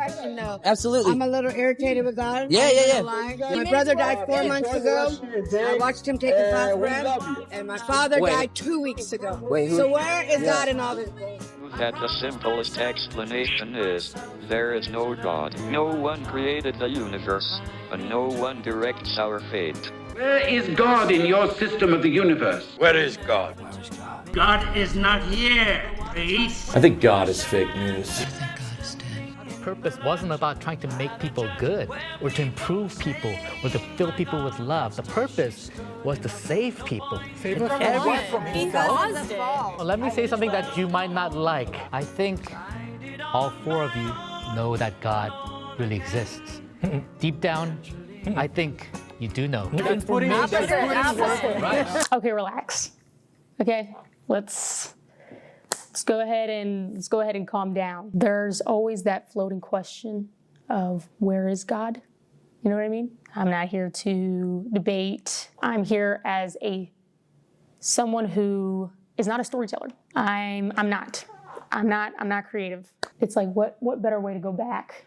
question though. Absolutely. I'm a little irritated with God. Yeah. My brother died 4 months ago. I watched him take his last breath, and my father died 2 weeks ago. So where is God in all this? That the simplest explanation is, there is no God. No one created the universe, and no one directs our fate. Where is God in your system of the universe? Where is God? God is not here, Reese. I think God is fake news. Purpose wasn't about trying to make people good or to improve people or to fill people with love. The purpose was to save people. Save us from himself. Well, let me say something that you might not like. I think all four of you know that God really exists. Deep down, I think you do know. Okay, relax. Okay, let's go ahead and calm down. There's always that floating question of where is God? You know what I mean? I'm not here to debate. I'm here as someone who is not a storyteller. I'm not creative. It's like what better way to go back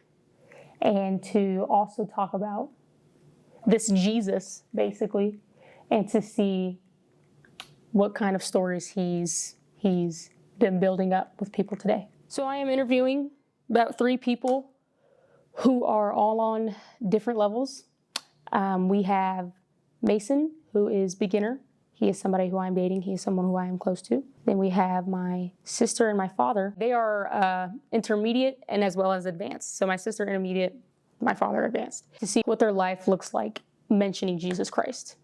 and to also talk about this Jesus basically, and to see what kind of stories he's been building up with people today. So I am interviewing about 3 people who are all on different levels. We have Mason, who is beginner. He is somebody who I'm dating. He is someone who I am close to. Then we have my sister and my father. They are intermediate and as well as advanced. So my sister intermediate, my father advanced. To see what their life looks like mentioning Jesus Christ.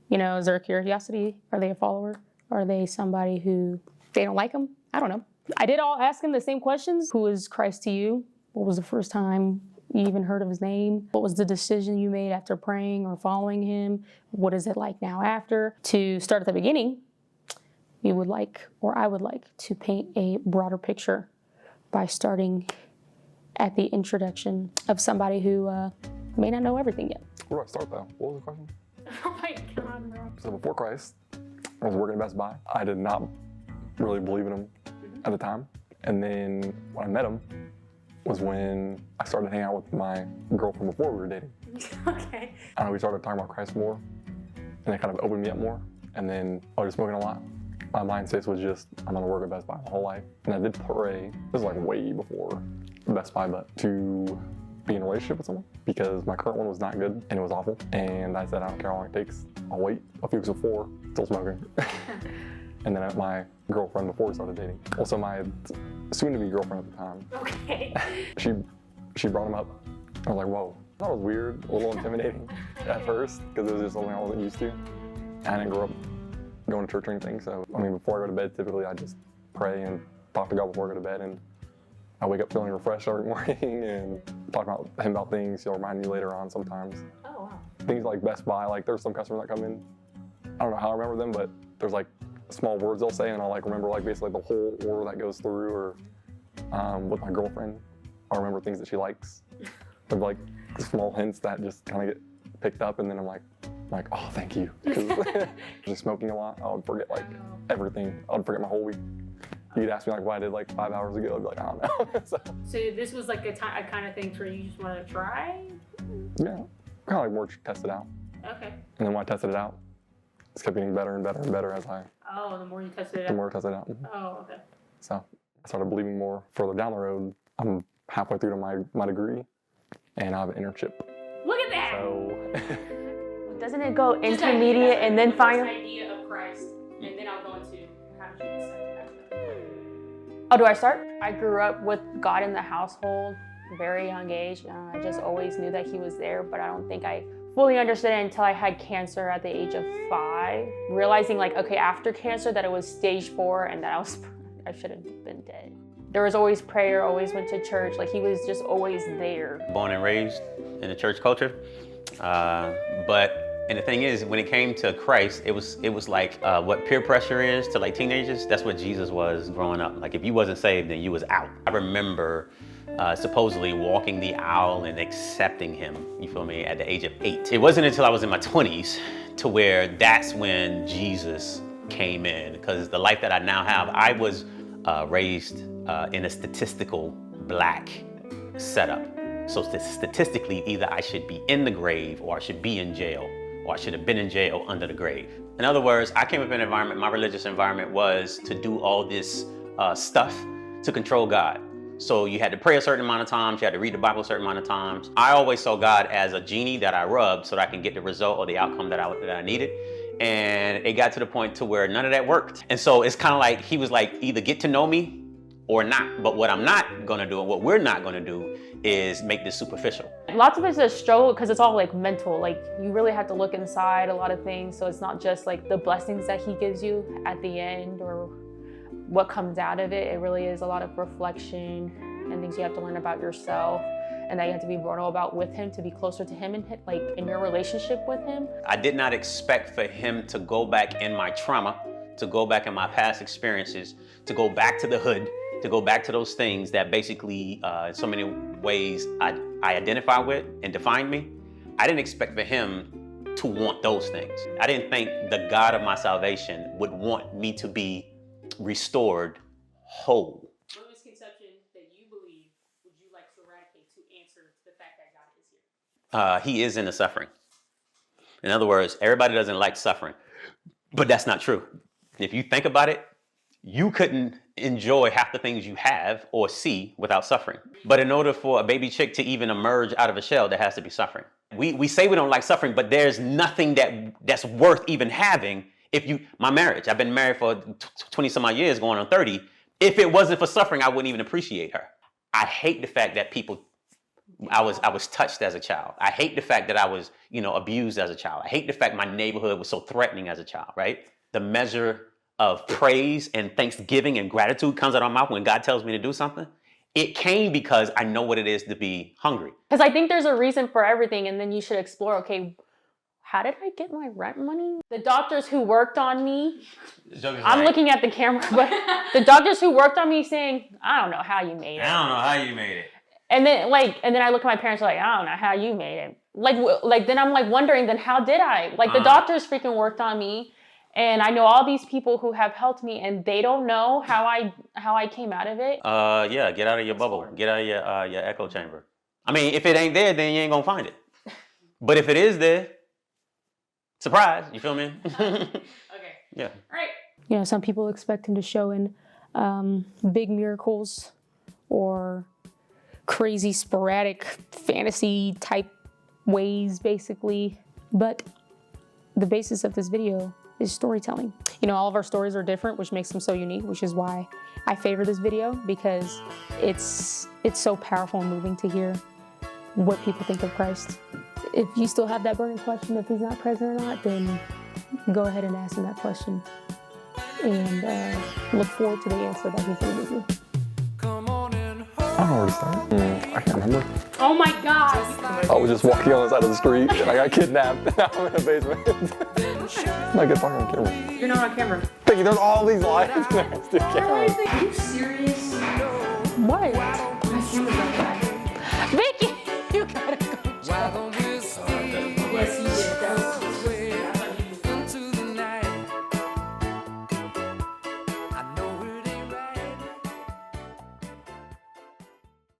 You know, is there a curiosity? Are they a follower? Are they somebody who they don't like him? I don't know. I did all ask him the same questions. Who is Christ to you? What was the first time you even heard of his name? What was the decision you made after praying or following him? What is it like now after? To start at the beginning, I would like to paint a broader picture by starting at the introduction of somebody who may not know everything yet. Where do I start though? What was the question? Oh my God, bro. So before Christ, I was working at Best Buy. I did not really believe in him at the time. And then when I met him was when I started hanging out with my girlfriend before we were dating. Okay. We started talking about Christ more, and it kind of opened me up more. And then I was smoking a lot. My mindset was just, I'm gonna work at Best Buy my whole life. And I did pray, this is like way before Best Buy, but to be in a relationship with someone because my current one was not good and it was awful. And I said, I don't care how long it takes. I'll wait. A few weeks before, still smoking. And then my girlfriend before we started dating. Also my soon-to-be girlfriend at the time. Okay. She brought him up. I was like, whoa. I thought it was weird, a little intimidating at first because it was just something I wasn't used to. I didn't grow up going to church or anything, so I mean, before I go to bed, typically I just pray and talk to God before I go to bed, and I wake up feeling refreshed every morning and talk about him about things he'll remind me later on sometimes. Oh, wow. Things like Best Buy, like there's some customers that come in, I don't know how I remember them, but there's like small words they'll say, and I'll like remember like basically the whole order that goes through, or with my girlfriend, I'll remember things that she likes. There's like small hints that just kind of get picked up, and then I'm like, oh, thank you. Just smoking a lot, I would forget like everything. I would forget my whole week. You'd ask me like what I did like 5 hours ago, I'd be like, I don't know. So this was like a kind of thing where you just want to try? Yeah, kind of like more test it out. Okay. And then when I tested it out, it kept getting better and better and better as the more you tested it out? The more I tested it out. Oh, okay. So I started believing more further down the road. I'm halfway through to my degree, and I have an internship. Look at that! So doesn't it go intermediate and then final? Idea of Christ, and then I'll go into how did you accept that? Oh, do I start? I grew up with God in the household, very young age. I just always knew that he was there, but I don't think I fully understood it until I had cancer at the age of 5. Realizing like, okay, after cancer that it was stage 4 and that I should have been dead. There was always prayer, always went to church. Like he was just always there. Born and raised in the church culture. And the thing is, when it came to Christ, it was like what peer pressure is to like teenagers. That's what Jesus was growing up. Like if you wasn't saved, then you was out. I remember supposedly walking the aisle and accepting him, you feel me, at the age of 8. It wasn't until I was in my 20s to where that's when Jesus came in. Because the life that I now have, I was raised in a statistical black setup. So statistically, either I should be in the grave or I should be in jail, or I should have been in jail under the grave. In other words, I came up in an environment, my religious environment was to do all this stuff to control God. So you had to pray a certain amount of times, you had to read the Bible a certain amount of times. I always saw God as a genie that I rubbed so that I can get the result or the outcome that I needed. And it got to the point to where none of that worked. And so it's kind of like, he was like, either get to know me or not. But what I'm not gonna do and what we're not gonna do is make this superficial. Lots of us just struggle because it's all like mental. Like you really have to look inside a lot of things. So it's not just like the blessings that he gives you at the end or what comes out of it. It really is a lot of reflection and things you have to learn about yourself and that you have to be vulnerable about with him to be closer to him and like in your relationship with him. I did not expect for him to go back in my trauma, to go back in my past experiences, to go back to the hood, to go back to those things that basically in so many ways I identify with and define me. I didn't expect for him to want those things. I didn't think the God of my salvation would want me to be restored whole. What misconception that you believe would you like to eradicate to answer the fact that God is here? He is in the suffering. In other words, everybody doesn't like suffering, but that's not true. If you think about it, you couldn't enjoy half the things you have or see without suffering. But in order for a baby chick to even emerge out of a shell, there has to be suffering. We say we don't like suffering, but there's nothing that's worth even having. My marriage, I've been married for 20 some odd years, going on 30. If it wasn't for suffering, I wouldn't even appreciate her. I hate the fact that I was touched as a child. I hate the fact that I was, abused as a child. I hate the fact my neighborhood was so threatening as a child, right? The measure of praise and thanksgiving and gratitude comes out of my mouth when God tells me to do something. It came because I know what it is to be hungry. Because I think there's a reason for everything, and then you should explore, okay, how did I get my rent money? The doctors who worked on me, I'm looking at the camera, but the doctors who worked on me saying, I don't know how you made it. I don't know how you made it. And then I look at my parents like, I don't know how you made it. Like then I'm like wondering, then how did I? Like the doctors freaking worked on me. And I know all these people who have helped me and they don't know how I came out of it. Yeah, get out of your bubble. Get out of your echo chamber. I mean, if it ain't there, then you ain't gonna find it. But if it is there, surprise, you feel me? Okay. Yeah. All right. Some people expect him to show in big miracles or crazy sporadic fantasy type ways, but the basis of this video is storytelling. All of our stories are different, which makes them so unique, which is why I favor this video, because it's so powerful and moving to hear what people think of Christ. If you still have that burning question if he's not present or not, then go ahead and ask him that question and look forward to the answer that he's going to give you. I don't know where to start. I can't remember. Oh my God! I was just walking on the side of the street and I got kidnapped. Now I'm in the basement. I get fucking on camera. You're not on camera. Thinking there's all these lights and there's the camera. Are you serious? What?